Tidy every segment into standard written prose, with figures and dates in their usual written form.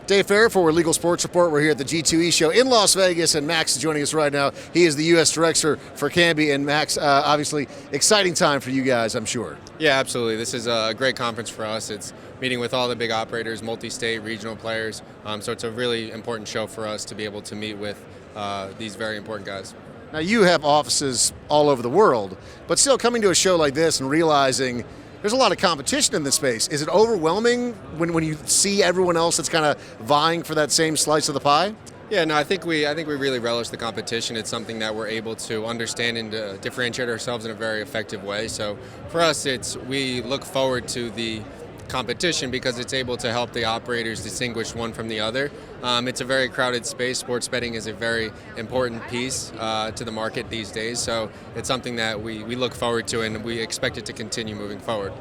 Dave Farrer for Legal Sports Report. We're here at the G2E show in Las Vegas, and Max is joining us right now. He is the U.S. Director for Kambi, and Max, obviously, exciting time for you guys, I'm sure. Yeah, absolutely. This is a great conference for us. It's meeting with all the big operators, multi-state, regional players, so it's a really important show for us to be able to meet with these very important guys. Now, you have offices all over the world, but still coming to a show like this and realizing there's a lot of competition in this space. Is it overwhelming when you see everyone else that's kind of vying for that same slice of the pie? Yeah, no, I think we really relish the competition. It's something that we're able to understand and differentiate ourselves in a very effective way. So for us, we look forward to the competition because it's able to help the operators distinguish one from the other. It's a very crowded space. Sports betting is a very important piece to the market these days, so it's something that we look forward to, and we expect it to continue moving forward.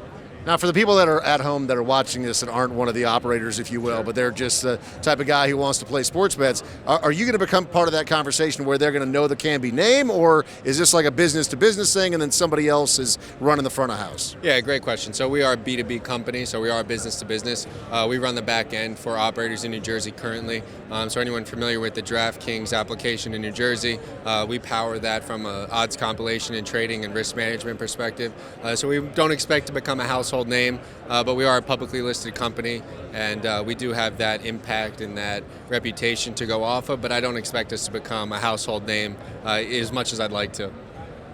Now, for the people that are at home that are watching this and aren't one of the operators, if you will, but they're just the type of guy who wants to play sports bets, are you going to become part of that conversation where they're going to know the Kambi name, or is this like a business-to-business thing and then somebody else is running the front of house? Yeah, great question. So we are a B2B company, so we are business-to-business. We run the back end for operators in New Jersey currently. So anyone familiar with the DraftKings application in New Jersey, we power that from an odds compilation and trading and risk management perspective. So we don't expect to become a household name, but we are a publicly listed company, and we do have that impact and that reputation to go off of, but I don't expect us to become a household name as much as I'd like to.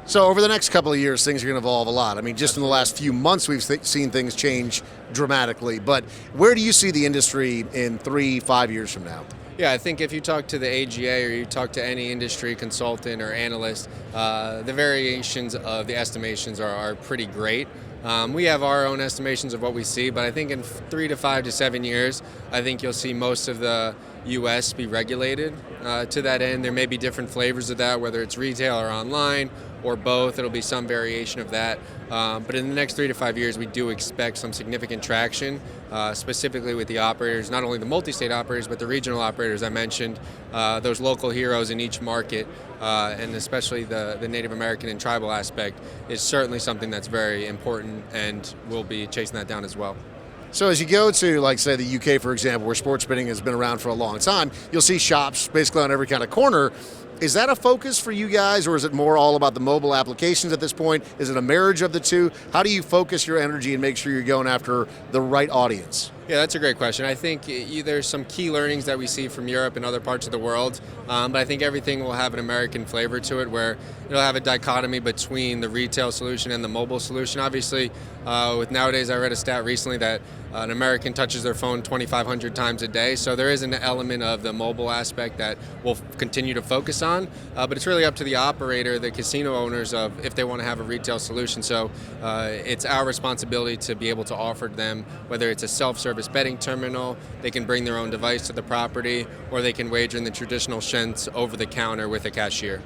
So over the next couple of years, things are going to evolve a lot. I mean, just in the last few months, we've seen things change dramatically, but where do you see the industry in 3-5 years from now? Yeah, I think if you talk to the AGA or you talk to any industry consultant or analyst, the variations of the estimations are pretty great. We have our own estimations of what we see, but I think in 3 to 5 to 7 years, I think you'll see most of the U.S. be regulated to that end. There may be different flavors of that, whether it's retail or online or both. It'll be some variation of that. But in the next 3 to 5 years, we do expect some significant traction, specifically with the operators, not only the multi-state operators, but the regional operators I mentioned, those local heroes in each market, and especially the Native American and tribal aspect is certainly something that's very important, and we'll be chasing that down as well. So as you go to, like, say, the UK, for example, where sports betting has been around for a long time, you'll see shops basically on every kind of corner. Is that a focus for you guys, or is it more all about the mobile applications at this point? Is it a marriage of the two? How do you focus your energy and make sure you're going after the right audience? Yeah, that's a great question. I think there's some key learnings that we see from Europe and other parts of the world, but I think everything will have an American flavor to it, where it'll have a dichotomy between the retail solution and the mobile solution. Obviously, with nowadays, I read a stat recently that an American touches their phone 2,500 times a day, so there is an element of the mobile aspect that we'll continue to focus on, but it's really up to the operator, the casino owners, of if they want to have a retail solution. So it's our responsibility to be able to offer them, whether it's a self-service betting terminal, they can bring their own device to the property, or they can wager in the traditional sheds over the counter with a cashier.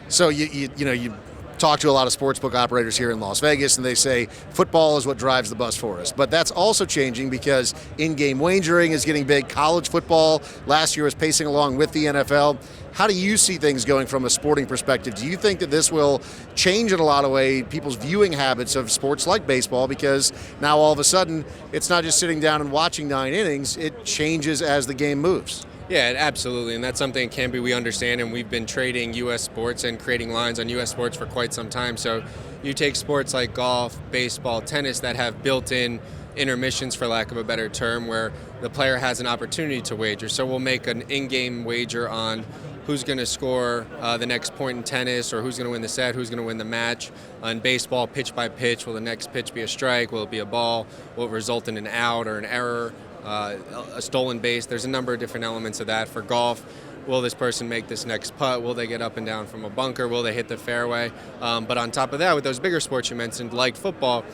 So you talk to a lot of sportsbook operators here in Las Vegas, and they say football is what drives the bus for us. But that's also changing because in-game wagering is getting big. College football last year was pacing along with the NFL. How do you see things going from a sporting perspective? Do you think that this will change in a lot of ways people's viewing habits of sports like baseball? Because now all of a sudden, it's not just sitting down and watching 9 innings. It changes as the game moves. Yeah, absolutely, and that's something at Kambi we understand, and we've been trading U.S. sports and creating lines on U.S. sports for quite some time. So you take sports like golf, baseball, tennis that have built-in intermissions, for lack of a better term, where the player has an opportunity to wager. So we'll make an in-game wager on who's going to score the next point in tennis, or who's going to win the set, who's going to win the match. On baseball, pitch by pitch, will the next pitch be a strike, will it be a ball, will it result in an out or an error? A stolen base. There's a number of different elements of that. For golf, will this person make this next putt? Will they get up and down from a bunker? Will they hit the fairway? But on top of that, with those bigger sports you mentioned, like football,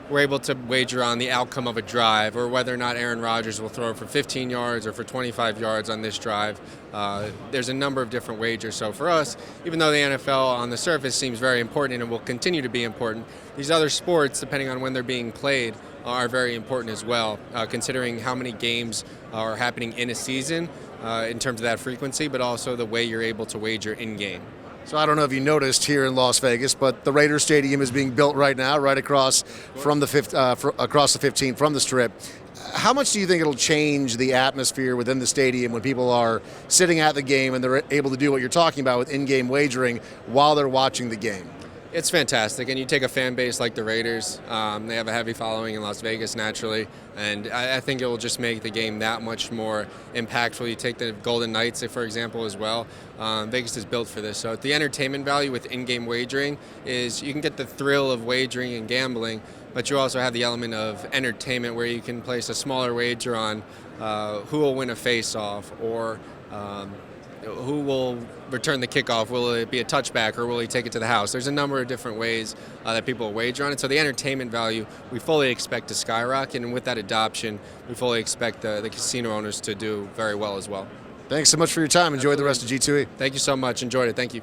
we're able to wager on the outcome of a drive, or whether or not Aaron Rodgers will throw for 15 yards or for 25 yards on this drive. There's a number of different wagers. So for us, even though the NFL on the surface seems very important and it will continue to be important, these other sports, depending on when they're being played, are very important as well, considering how many games are happening in a season in terms of that frequency, but also the way you're able to wager in-game. So I don't know if you noticed here in Las Vegas, but the Raiders Stadium is being built right now, right across from the across the 15 from the Strip. How much do you think it'll change the atmosphere within the stadium when people are sitting at the game and they're able to do what you're talking about with in-game wagering while they're watching the game? It's fantastic, and you take a fan base like the Raiders. They have a heavy following in Las Vegas naturally, and I think it will just make the game that much more impactful. You take the Golden Knights, for example, as well. Vegas is built for this. So the entertainment value with in-game wagering is you can get the thrill of wagering and gambling, but you also have the element of entertainment where you can place a smaller wager on who will win a face-off or who will return the kickoff. Will it be a touchback or will he take it to the house? There's a number of different ways that people will wager on it. So the entertainment value we fully expect to skyrocket, and with that adoption, we fully expect the casino owners to do very well as well. Thanks so much for your time. Enjoy the rest of G2E. Thank you so much. Enjoyed it. Thank you.